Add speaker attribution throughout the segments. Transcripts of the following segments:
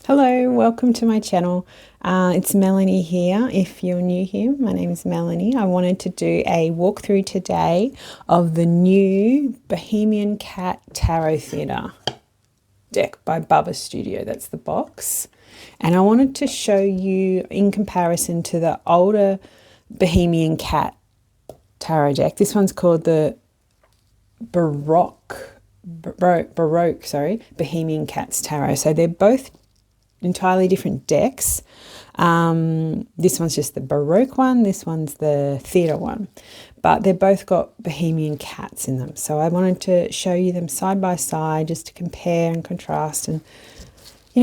Speaker 1: Hello, welcome to my channel. It's Melanie here. If you're new here, my name is Melanie. I wanted to do a walkthrough today of the new Bohemian Cat Tarot Theatre deck by Bubba Studio. That's the box. And I wanted to show you in comparison to the older Bohemian Cat Tarot deck. This one's called the Baroque Bohemian Cats Tarot. So they're both entirely different decks. This one's just the Baroque one, this one's the theatre one, but they've both got Bohemian cats in them. So I wanted to show you them side by side just to compare and contrast and,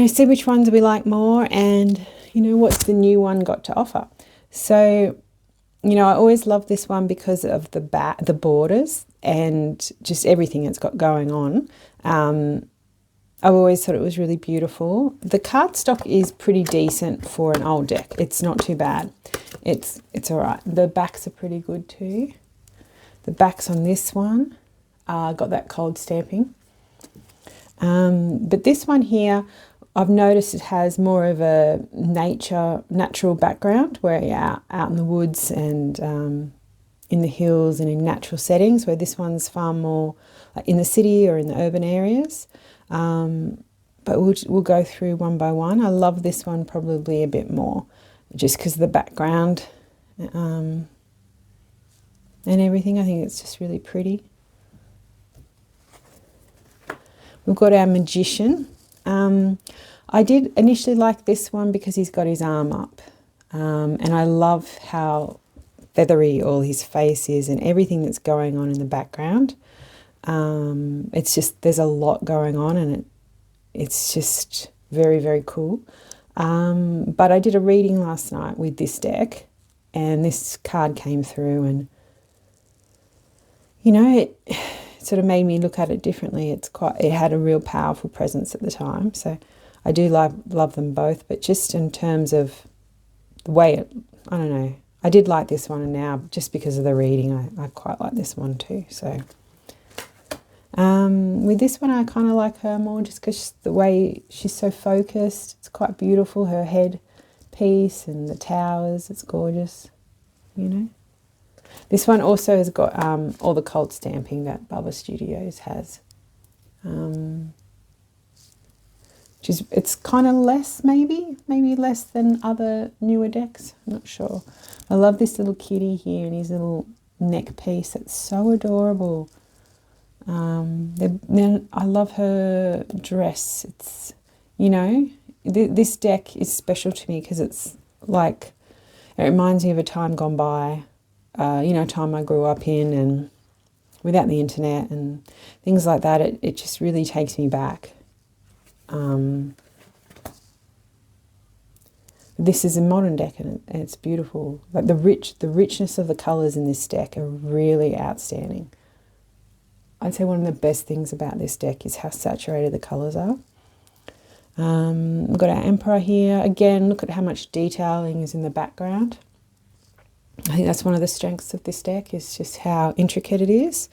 Speaker 1: see which ones we like more and, what's the new one got to offer. So, I always love this one because of the borders and just everything it's got going on. I've always thought it was really beautiful. The cardstock is pretty decent for an old deck. It's not too bad. It's all right. The backs are pretty good too. The backs on this one got that cold stamping. But this one here, I've noticed it has more of a natural background where you're out in the woods and in the hills and in natural settings, where this one's far more like in the city or in the urban areas. But we'll go through one by one. I love this one probably a bit more just because of the background and everything. I think it's just really pretty. We've got our magician. I did initially like this one because he's got his arm up, and I love how feathery all his face is and everything that's going on in the background. It's just, there's a lot going on and it's just very, very cool. But I did a reading last night with this deck and this card came through and, it sort of made me look at it differently. It had a real powerful presence at the time. So I do love them both, but just in terms of the way I don't know, I did like this one and now just because of the reading, I quite like this one too. So with this one, I kind of like her more just because the way she's so focused. It's quite beautiful, her head piece and the towers. It's gorgeous, This one also has got all the cold stamping that Bubba Studios has. It's kind of less, maybe less than other newer decks. I'm not sure. I love this little kitty here and his little neck piece. It's so adorable. Then I love her dress. It's, this deck is special to me because it's like, it reminds me of a time gone by, a time I grew up in and without the internet and things like that. It just really takes me back. This is a modern deck and it's beautiful. Like the richness of the colours in this deck are really outstanding. I'd say one of the best things about this deck is how saturated the colours are. We've got our Emperor here. Again, look at how much detailing is in the background. I think that's one of the strengths of this deck, is just how intricate it is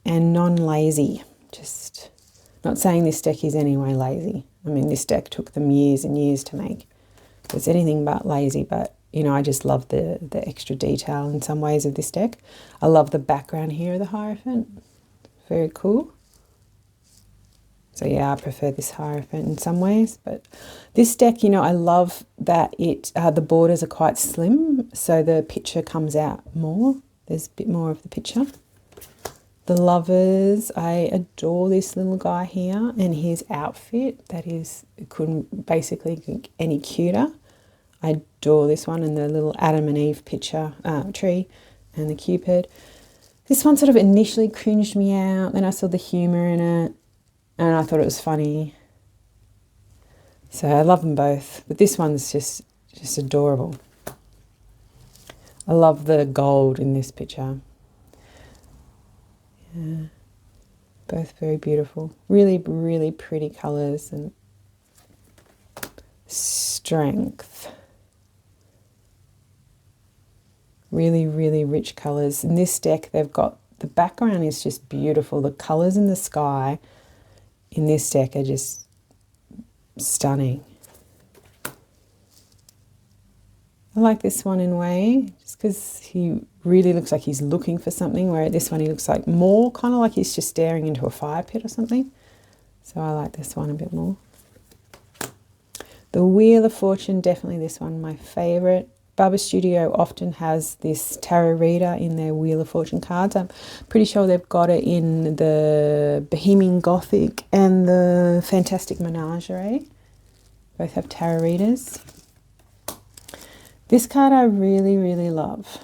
Speaker 1: and non-lazy. Just not saying this deck is anyway lazy. I mean, this deck took them years and years to make. It's anything but lazy, but I just love the extra detail in some ways of this deck. I love the background here of the Hierophant. Very cool. So yeah, I prefer this Hierophant in some ways, but this deck, I love that the borders are quite slim, so the picture comes out more. There's a bit more of the picture. The Lovers, I adore this little guy here and his outfit. It couldn't basically get any cuter. I adore this one and the little Adam and Eve picture, tree and the Cupid. This one sort of initially cringed me out, then I saw the humour in it and I thought it was funny. So I love them both, but this one's just adorable. I love the gold in this picture. Yeah, both very beautiful. Really, really pretty colours and strength. Really, really rich colours. In this deck, they've got, the background is just beautiful. The colours in the sky in this deck are just stunning. I like this one in a way, just because he really looks like he's looking for something, where this one he looks like more kind of like he's just staring into a fire pit or something. So I like this one a bit more. The Wheel of Fortune, definitely this one, my favourite. Barber Studio often has this tarot reader in their Wheel of Fortune cards. I'm pretty sure they've got it in the Bohemian Gothic and the Fantastic Menagerie. Both have tarot readers. This card I really, really love.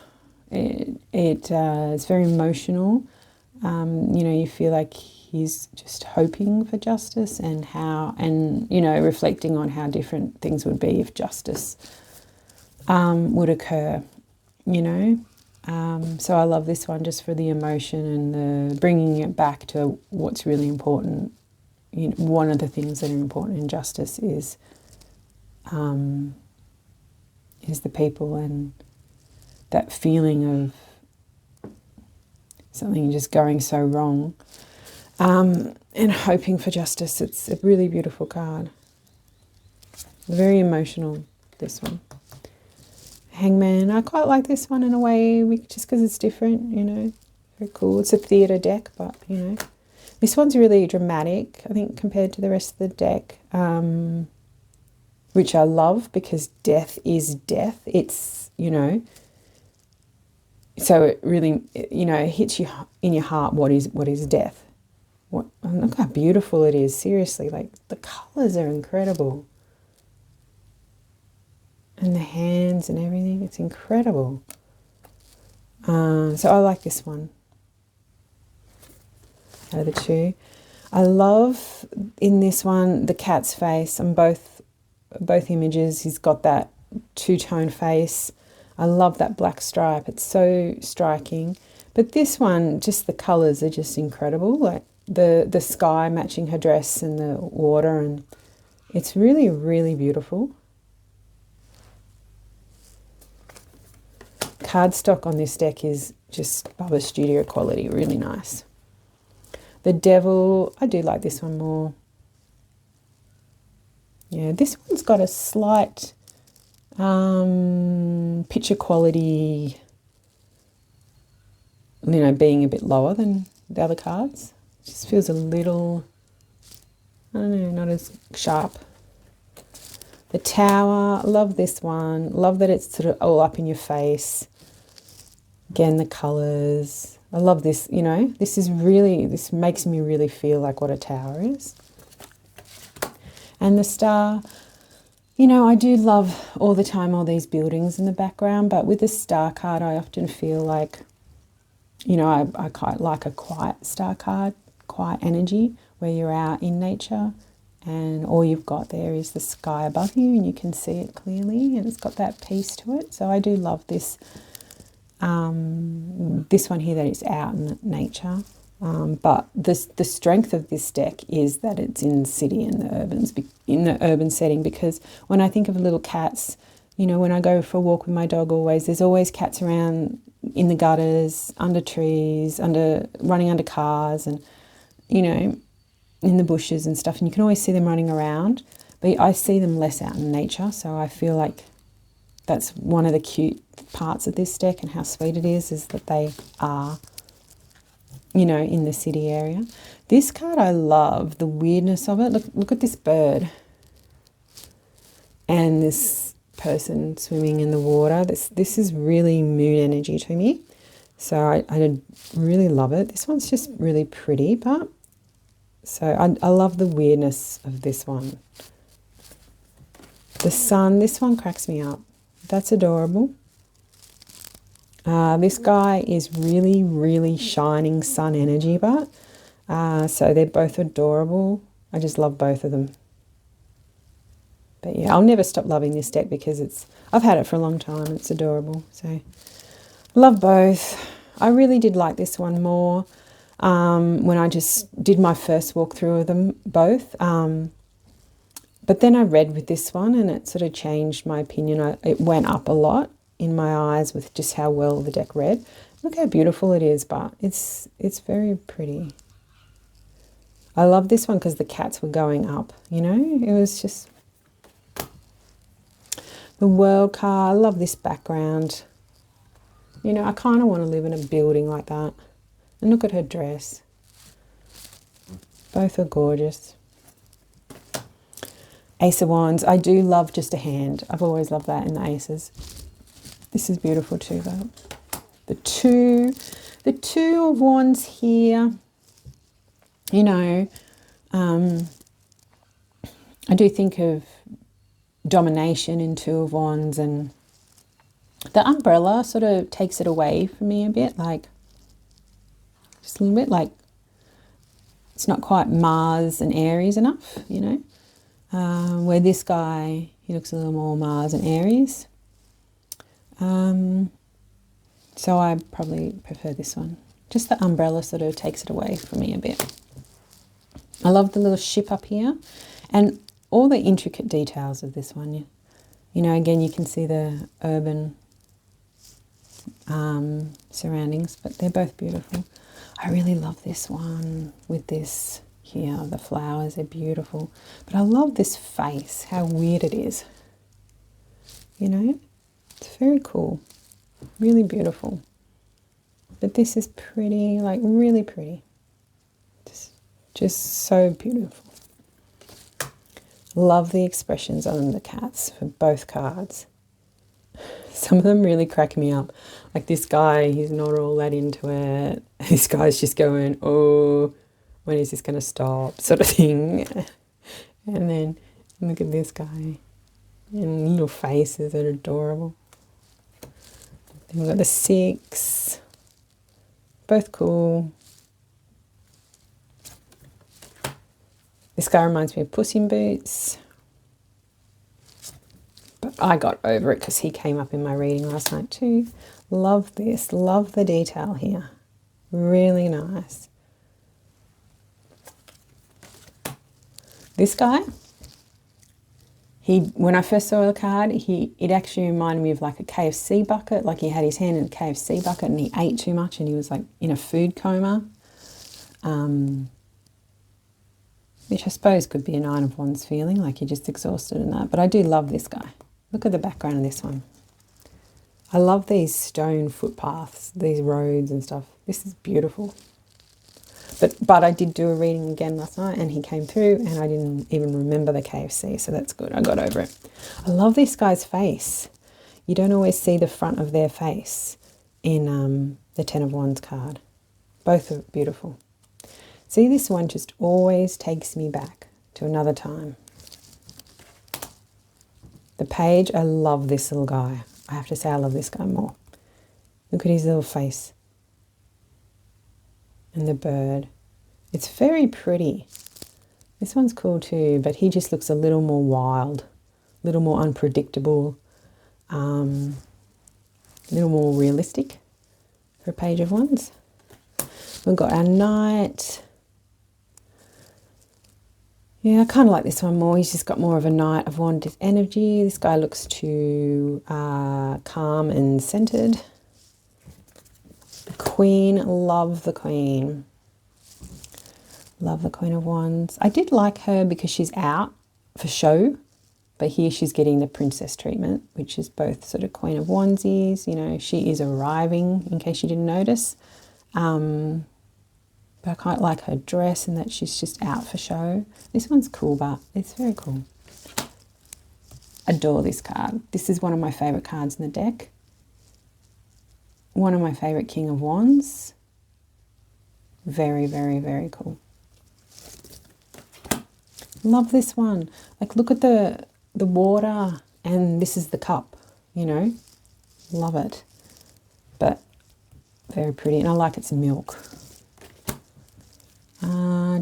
Speaker 1: It's very emotional. You know, you feel like he's just hoping for justice and you know, reflecting on how different things would be if justice would occur, you know. So I love this one just for the emotion and the bringing it back to what's really important. You know, one of the things that are important in justice is the people, and that feeling of something just going so wrong, and hoping for justice. It's a really beautiful card. Very emotional, this one. Hangman, I quite like this one in a way, just because it's different, you know. Very cool. It's a theatre deck, but, you know. This one's really dramatic, I think, compared to the rest of the deck. Which I love, because death is death. It's, you know, so it really, you know, hits you in your heart. What is death? Look how beautiful it is. Seriously, like the colours are incredible, and the hands and everything. It's incredible. So I like this one out of the two. I love in this one the cat's face on both images. He's got that two-tone face. I love that black stripe. It's so striking. But this one, just the colours are just incredible. Like the sky matching her dress and the water, and it's really, really beautiful. Cardstock on this deck is just Barber Studio quality, really nice. The Devil, I do like this one more. Yeah, this one's got a slight picture quality, you know, being a bit lower than the other cards. It just feels a little, I don't know, not as sharp. The Tower, love this one. Love that it's sort of all up in your face. Again, the colours. I love this, you know, this makes me really feel like what a tower is. And the Star, you know, I do love all the time all these buildings in the background, but with the Star card, I often feel like, you know, I quite like a quiet Star card, quiet energy, where you're out in nature and all you've got there is the sky above you and you can see it clearly, and it's got that peace to it. So I do love this, this one here, that it's out in nature. But the strength of this deck is that it's in the city and in the urban setting, because when I think of little cats, you know, when I go for a walk with my dog, there's always cats around in the gutters, under trees, running under cars, and, you know, in the bushes and stuff, and you can always see them running around, but I see them less out in nature. So I feel like that's one of the cute parts of this deck, and how sweet it is that they are, you know, in the city area. This card, I love the weirdness of it. Look at this bird and this person swimming in the water. This is really moon energy to me, so I really love it. This one's just really pretty, but so I love the weirdness of this one. The Sun, this one cracks me up. That's adorable. This guy is really, really shining sun energy, but so they're both adorable. I just love both of them. But yeah, I'll never stop loving this deck because I've had it for a long time. It's adorable. So love both. I really did like this one more when I just did my first walkthrough of them both. But then I read with this one and it sort of changed my opinion. It went up a lot in my eyes with just how well the deck read. Look how beautiful it is, but it's very pretty. I love this one because the cats were going up, you know. It was just... The World card, I love this background. You know, I kind of want to live in a building like that. And look at her dress. Both are gorgeous. Ace of Wands, I do love just a hand. I've always loved that in the aces. This is beautiful too, though. The two of Wands here, you know, I do think of domination in Two of Wands, and the umbrella sort of takes it away from me a bit, like, just a little bit, like, it's not quite Mars and Aries enough, you know, where this guy, he looks a little more Mars and Aries. So I probably prefer this one. Just the umbrella sort of takes it away from me a bit. I love the little ship up here and all the intricate details of this one. You know, again, you can see the urban surroundings, but they're both beautiful. I really love this one with this here. The flowers are beautiful. But I love this face, how weird it is. You know, it's very cool. Really beautiful. But this is pretty, like really pretty. Just so beautiful. Love the expressions on the cats for both cards. Some of them really crack me up. Like this guy, he's not all that into it. This guy's just going, oh, when is this going to stop? Sort of thing. And then look at this guy. And little faces that are adorable. Then we've got the 6. Both cool. This guy reminds me of Puss in Boots. But I got over it because he came up in my reading last night too. Love this. Love the detail here. Really nice. This guy, when I first saw the card, it actually reminded me of like a KFC bucket. Like he had his hand in a KFC bucket and he ate too much and he was like in a food coma. Which I suppose could be a 9 of Wands feeling, like you're just exhausted and that. But I do love this guy. Look at the background of this one. I love these stone footpaths, these roads and stuff. This is beautiful. But I did do a reading again last night and he came through and I didn't even remember the KFC, so that's good. I got over it. I love this guy's face. You don't always see the front of their face in the 10 of Wands card. Both are beautiful. See, this one just always takes me back to another time. The Page, I love this little guy. I have to say I love this guy more. Look at his little face. And the bird. It's very pretty. This one's cool too, but he just looks a little more wild, a little more unpredictable, a little more realistic for a Page of Wands. We've got our Knight. Yeah, I kind of like this one more. He's just got more of a Knight of Wands energy. This guy looks too calm and centered. The Queen, love the Queen. Love the Queen of Wands. I did like her because she's out for show, but here she's getting the princess treatment, which is both sort of Queen of Wandsies. You know, she is arriving, in case you didn't notice. But I quite like her dress and that she's just out for show. This one's cool, but it's very cool. Adore this card. This is one of my favourite cards in the deck. One of my favourite King of Wands. Very, very, very cool. Love this one. Like, look at the water, and this is the cup, you know. Love it. But very pretty, and I like its milk.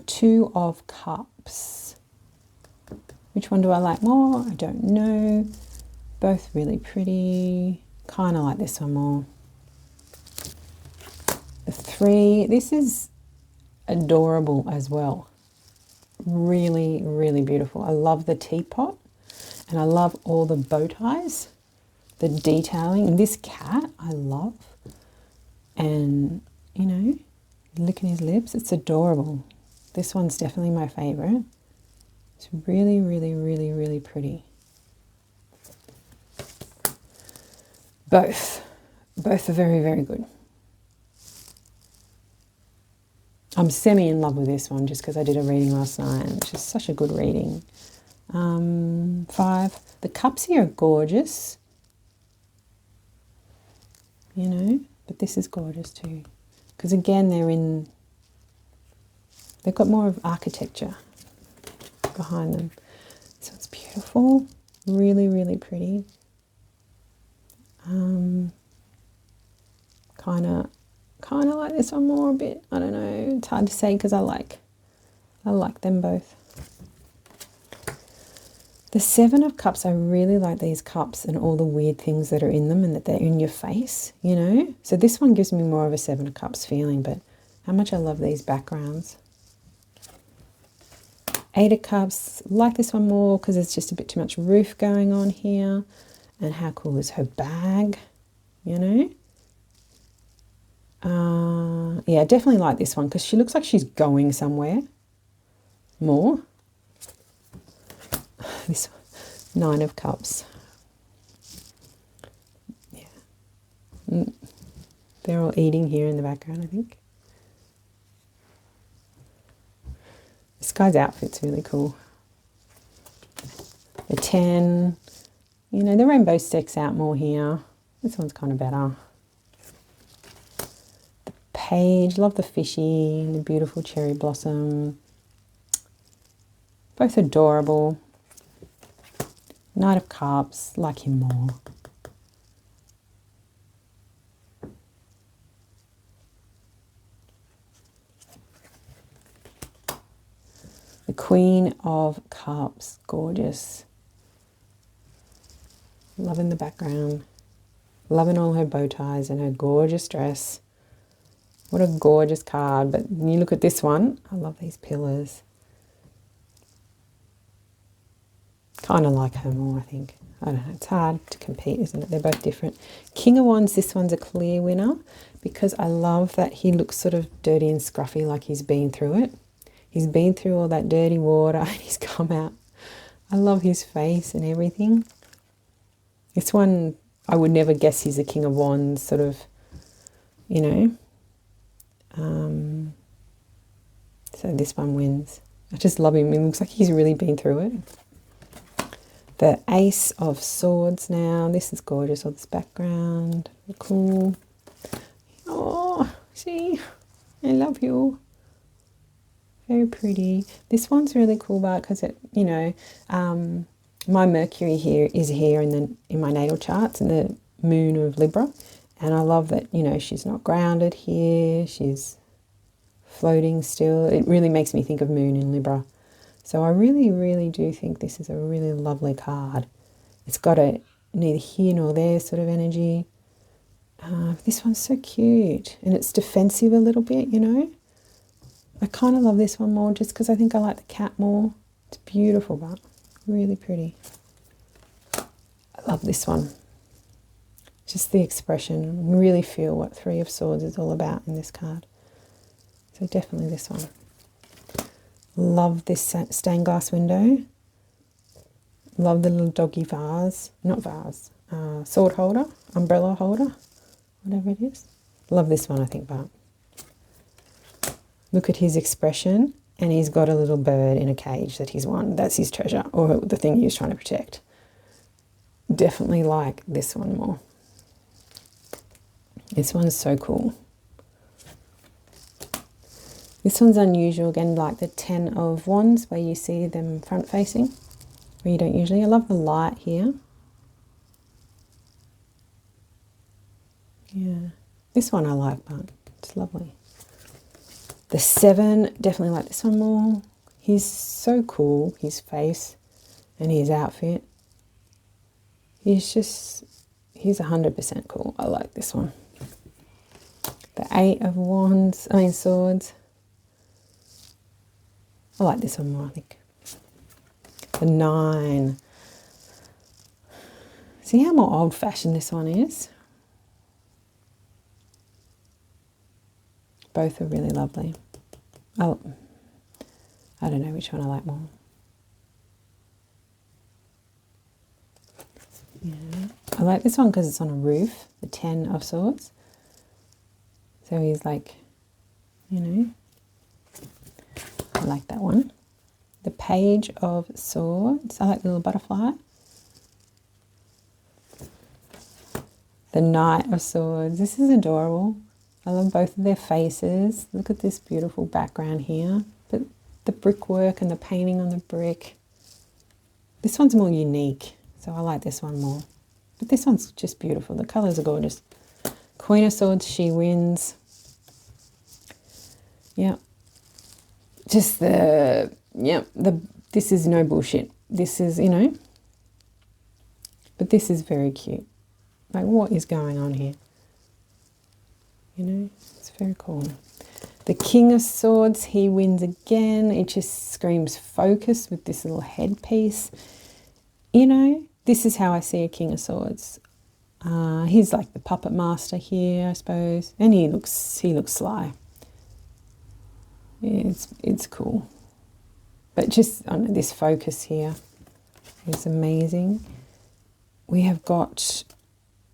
Speaker 1: 2 of Cups. Which one do I like more? I don't know. Both really pretty. Kind of like this one more. The 3. This is adorable as well. Really, really beautiful. I love the teapot. And I love all the bow ties. The detailing. And this cat, I love. And, you know, licking his lips. It's adorable. This one's definitely my favourite. It's really, really, really, really pretty. Both are very, very good. I'm semi in love with this one just because I did a reading last night, and it's just such a good reading. 5. The cups here are gorgeous, you know, but this is gorgeous too. Because again, they've got more of architecture behind them. So it's beautiful, really, really pretty. Kind of like this one more a bit. I don't know. It's hard to say because I like them both. The 7 of Cups, I really like these cups and all the weird things that are in them and that they're in your face, you know. So this one gives me more of a 7 of Cups feeling, but how much I love these backgrounds. 8 of Cups, like this one more because there's just a bit too much roof going on here. And how cool is her bag, you know? Yeah, I definitely like this one because she looks like she's going somewhere more. This one, 9 of Cups. Yeah. They're all eating here in the background, I think. This guy's outfit's really cool. The 10, you know, the rainbow sticks out more here. This one's kind of better. The Page, love the fishy, the beautiful cherry blossom. Both adorable. Knight of Cups, like him more. The Queen of Cups, gorgeous. Loving the background. Loving all her bow ties and her gorgeous dress. What a gorgeous card. But when you look at this one, I love these pillars. Kind of like her more, I think. I don't know, it's hard to compete, isn't it? They're both different. King of Wands, this one's a clear winner because I love that he looks sort of dirty and scruffy like he's been through it. He's been through all that dirty water and he's come out. I love his face and everything. This one, I would never guess he's the King of Wands, sort of, you know. So this one wins. I just love him. He looks like he's really been through it. The Ace of Swords now. This is gorgeous. All this background. Cool. Oh, see? I love you. Very pretty. This one's really cool, but because it, you know, my Mercury here is here in my natal charts in the moon of Libra, and I love that, you know, she's not grounded here. She's floating still. It really makes me think of moon in Libra. So I really, really do think this is a really lovely card. It's got a neither here nor there sort of energy. This one's so cute, and it's defensive a little bit, you know. I kind of love this one more just because I think I like the cat more. It's beautiful, but really pretty. I love this one. Just the expression. Really feel what 3 of Swords is all about in this card. So definitely this one. Love this stained glass window. Love the little doggy vase. Not vase. Sword holder. Umbrella holder. Whatever it is. Love this one, I think, but look at his expression, and he's got a little bird in a cage that he's won. That's his treasure, or the thing he was trying to protect. Definitely like this one more. This one's so cool. This one's unusual, again, like the 10 of Wands, where you see them front facing, where you don't usually. I love the light here. Yeah, this one I like, but it's lovely. The 7, definitely like this one more. He's so cool, his face and his outfit. He's 100% cool. I like this one. The 8 of Wands, Swords. I like this one more, I think. The 9. See how more old-fashioned this one is? Both are really lovely. Oh, I don't know which one I like more. Yeah, I like this one because it's on a roof, the 10 of Swords. So he's like, you know, I like that one. The Page of Swords, I like the little butterfly. The Knight of Swords, this is adorable. I love both of their faces. Look at this beautiful background here. But the brickwork and the painting on the brick. This one's more unique, so I like this one more. But this one's just beautiful. The colours are gorgeous. Queen of Swords, she wins. Yeah. Just this is no bullshit. This is, you know, but this is very cute. Like, what is going on here? You know, it's very cool. The King of Swords, he wins again. It just screams focus with this little headpiece. You know, this is how I see a King of Swords. He's like the puppet master here, I suppose. And he looks sly. Yeah, it's cool. But just, I don't know, this focus here is amazing. We have got,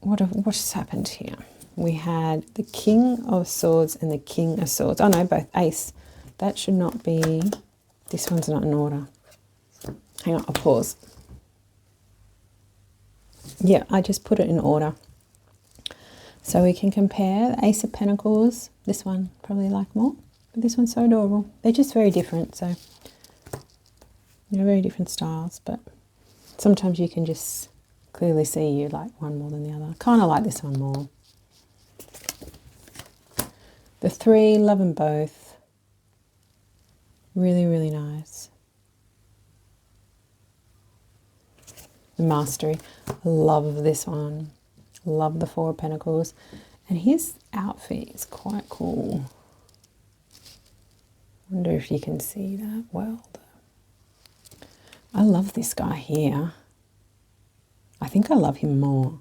Speaker 1: what has happened here? We had the King of Swords and the King of Swords. Oh no, both ace. That should not be, this one's not in order. Hang on, I'll pause. Yeah, I just put it in order. So we can compare the Ace of Pentacles. This one probably like more, but this one's so adorable. They're just very different, so, you know, very different styles, but sometimes you can just clearly see you like one more than the other. Kind of like this one more. The Three, love them both. Really, really nice. The Mastery, I love this one. Love the Four of Pentacles. And his outfit is quite cool. Wonder if you can see that well. I love this guy here. I think I love him more.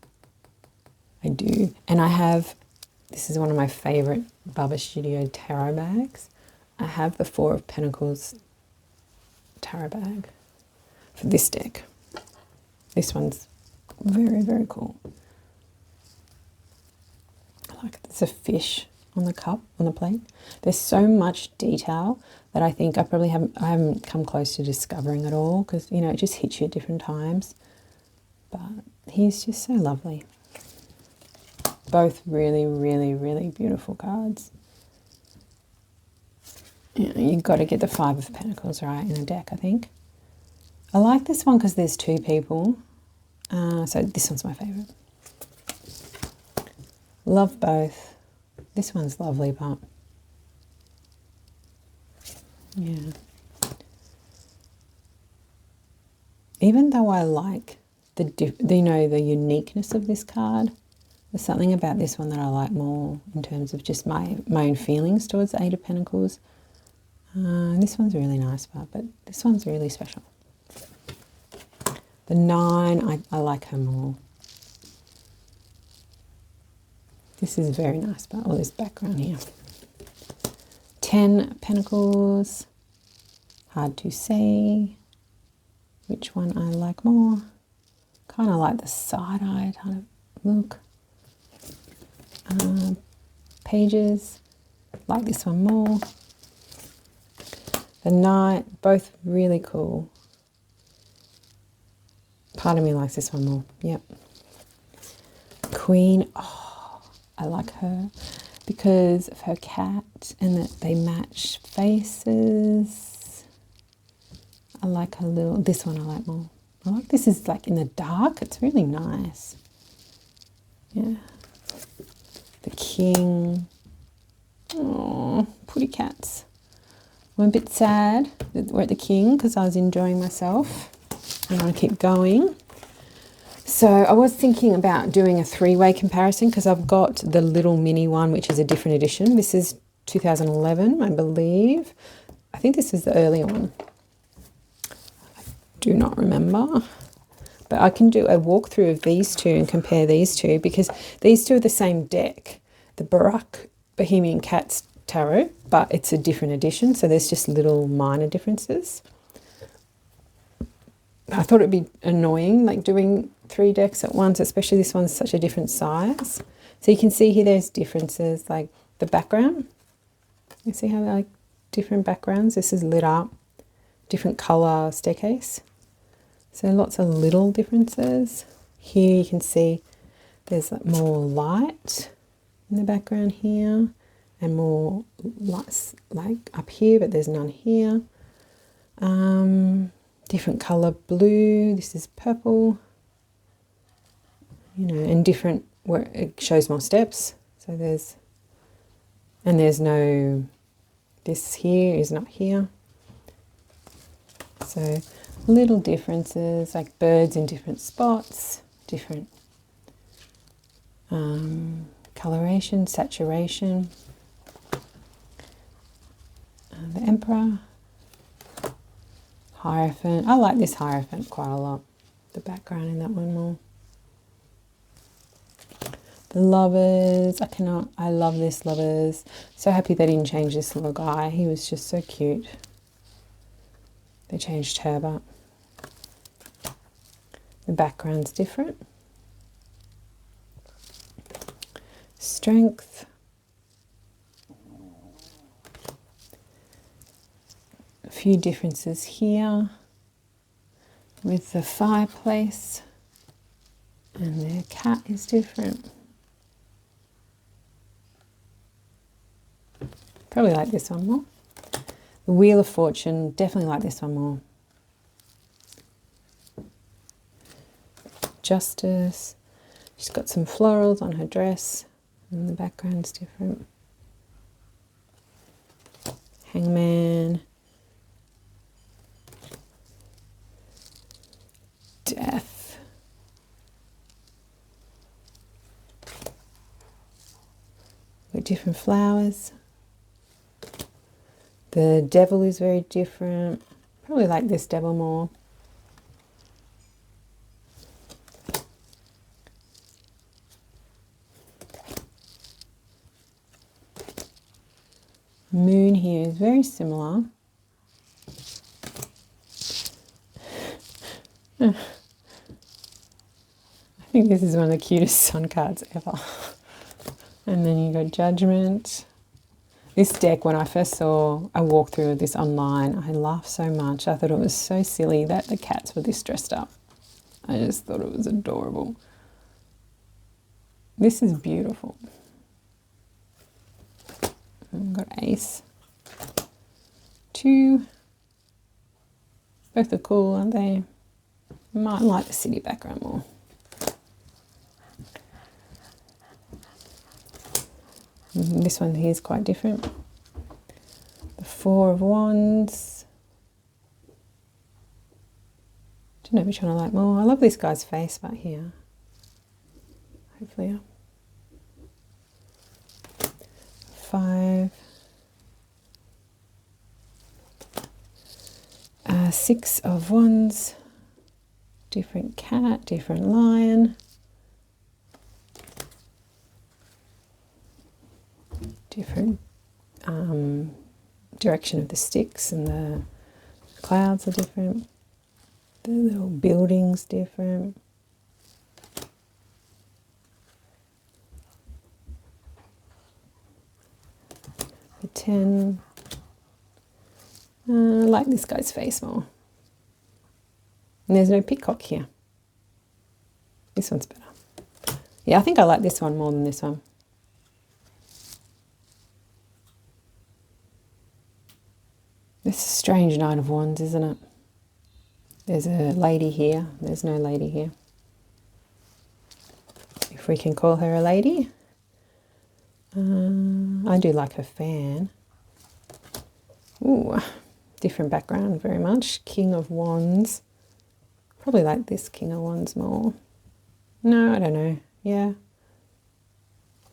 Speaker 1: I do. And I have, this is one of my favourite Baba Studio tarot bags. I have the Four of Pentacles tarot bag for this deck. This one's very, very cool. I like it. There's a fish on the cup, on the plate. There's so much detail that I think I haven't come close to discovering it all, because, you know, it just hits you at different times. But he's just so lovely. Both really, really, really beautiful cards. You know, you've got to get the Five of Pentacles right in a deck, I think. I like this one because there's two people. So this one's my favourite. Love both. This one's lovely, but yeah. Even though I like the uniqueness of this card, there's something about this one that I like more in terms of just my own feelings towards the Eight of Pentacles. This one's really nice, but this one's really special. The Nine, I like her more. This is very nice, but all this background here. 10 Pentacles, hard to say which one I like more. Kind of like the side-eye kind of look. Pages, like this one more. The Knight, both really cool. Part of me likes this one more, yep. Queen, oh, I like her because of her cat and that they match faces. I like her little, this one I like more. I like this is like in the dark, it's really nice. Yeah. The King, oh, pretty cats. I'm a bit sad that we're at the King because I was enjoying myself. I want to keep going. So I was thinking about doing a three-way comparison because I've got the little mini one, which is a different edition. This is 2011, I believe. I think this is the earlier one. I do not remember. But I can do a walkthrough of these two and compare these two because these two are the same deck. The Baroque Bohemian Cats Tarot, but it's a different edition. So there's just little minor differences. I thought it'd be annoying, like doing 3 decks at once, especially this one's such a different size. So you can see here there's differences, like the background. You see how they're like different backgrounds? This is lit up, different colour staircase. So lots of little differences. Here you can see there's more light in the background here, and more lights like up here, but there's none here. Different colour blue, this is purple, you know, and different, where it shows more steps. So there's no, this here is not here. So little differences, like birds in different spots, different coloration, saturation. The Emperor, Hierophant. I like this Hierophant quite a lot. The background in that one more. The Lovers. I love this Lovers. So happy they didn't change this little guy. He was just so cute. They changed her, but the background's different. Strength. A few differences here with the fireplace, and their cat is different. Probably like this one more. The Wheel of Fortune, definitely like this one more. Justice. She's got some florals on her dress, and the background's different. Hangman. Death. With different flowers. The Devil is very different. Probably like this Devil more. Moon here is very similar. I think this is one of the cutest sun cards ever. And then you got Judgment. This deck, when I first saw a walkthrough of this online, I laughed so much. I thought it was so silly that the cats were this dressed up. I just thought it was adorable. This is beautiful. I've got Ace. 2. Both are cool, aren't they? Might like the city background more. This one here is quite different. The 4 of Wands. Don't know which one I like more. I love this guy's face back here. Hopefully, 5. 6 of Wands. Different cat, different lion. Different direction of the sticks, and the clouds are different. The little buildings different. The 10. I like this guy's face more. And there's no peacock here. This one's better. Yeah, I think I like this one more than this one. This is a strange Knight of Wands, isn't it? There's a lady here. There's no lady here. If we can call her a lady. I do like her fan. Ooh, different background very much. King of Wands. Probably like this King of Wands more. No, I don't know. Yeah.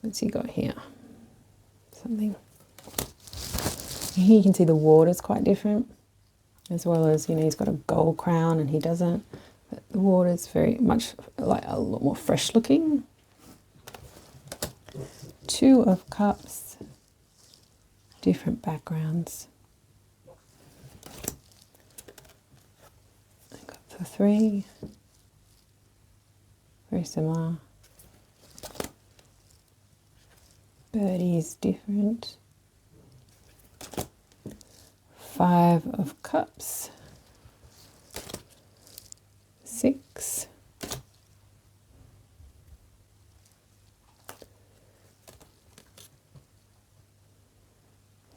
Speaker 1: What's he got here? Something. Here you can see the water's quite different. As well as, you know, he's got a gold crown and he doesn't. But the water's very much like a lot more fresh looking. 2 of Cups. Different backgrounds. I got the 3. very similar. Birdie is different. 5 of Cups. 6.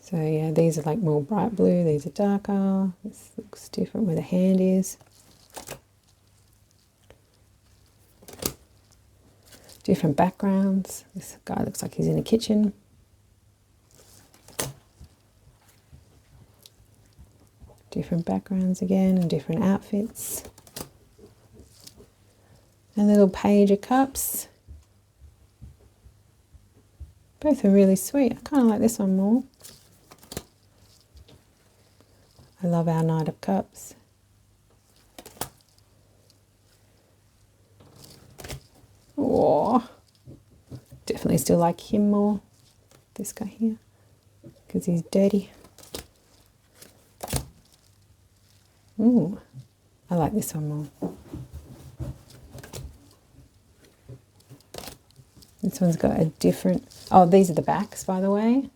Speaker 1: So yeah, these are like more bright blue, these are darker. This looks different where the hand is. Different backgrounds. This guy looks like he's in a kitchen. Different backgrounds again and different outfits. A little Page of Cups. Both are really sweet. I kind of like this one more. I love our Knight of Cups. Oh, definitely still like him more, this guy here, because he's dirty. Ooh, I like this one more. This one's got a different, oh, these are the backs, by the way.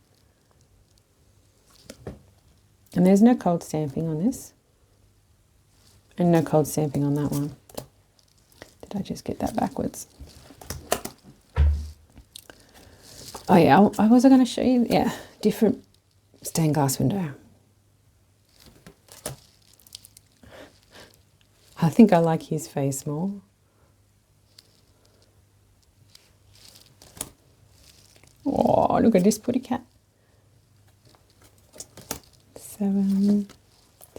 Speaker 1: And there's no cold stamping on this. And no cold stamping on that one. Did I just get that backwards? Oh yeah, I was going to show you, yeah, different stained glass window. I think I like his face more. Oh, look at this pretty cat. 7,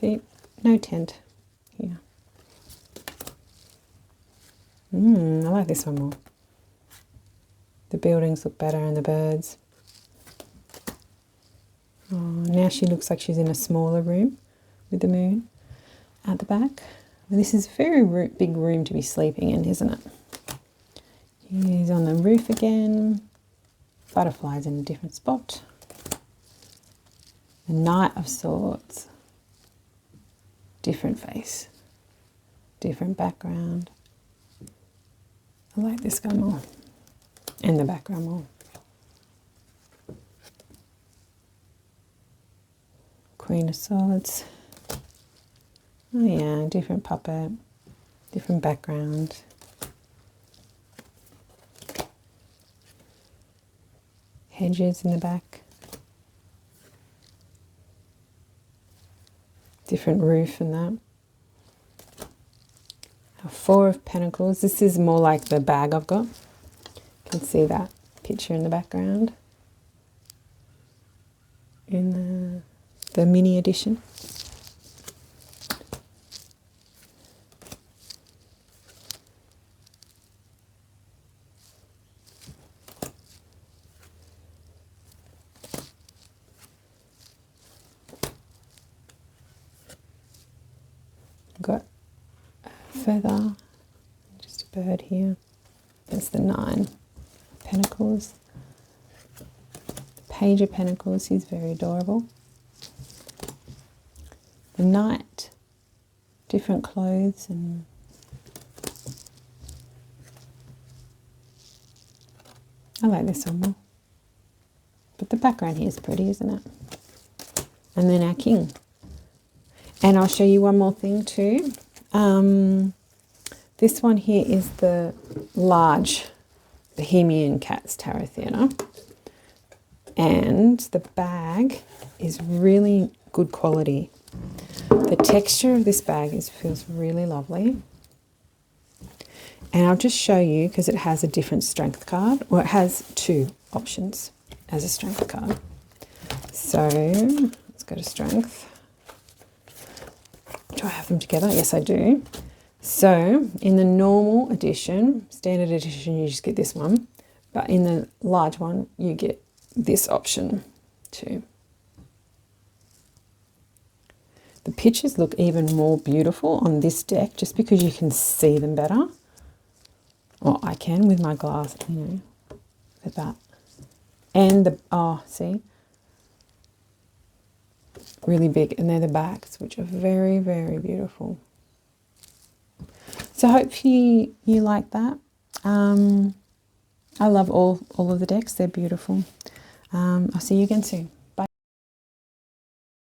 Speaker 1: 8, no tent here. I like this one more. The buildings look better and the birds. Oh, now she looks like she's in a smaller room with the moon at the back. Well, this is a very big room to be sleeping in, isn't it? He's on the roof again. Butterflies in a different spot. The Knight of Swords. Different face. Different background. I like this guy more. And the background more. Queen of Swords. Oh yeah, different puppet. Different background. Hedges in the back. Different roof and that. A 4 of Pentacles. This is more like the bag I've got. You can see that picture in the background. In the mini edition. Got a feather, just a bird here. That's the 9 Pentacles. Page of Pentacles, he's very adorable. The Knight, different clothes and I like this one more. But the background here is pretty, isn't it? And then our King. And I'll show you one more thing too. This one here is the large Bohemian Cats Tarot Theatre. And the bag is really good quality. The texture of this bag feels really lovely. And I'll just show you because it has a different strength card. Or it has 2 options as a strength card. So let's go to strength. Do I have them together? Yes, I do. So in the normal edition, standard edition, you just get this one. But in the large one, you get this option too. The pictures look even more beautiful on this deck just because you can see them better. Well, I can with my glass, you know, like that. And the, oh, see? Really big, and they're the backs, which are very, very beautiful. So hopefully you like that. I love all of the decks. They're beautiful. I'll see you again soon.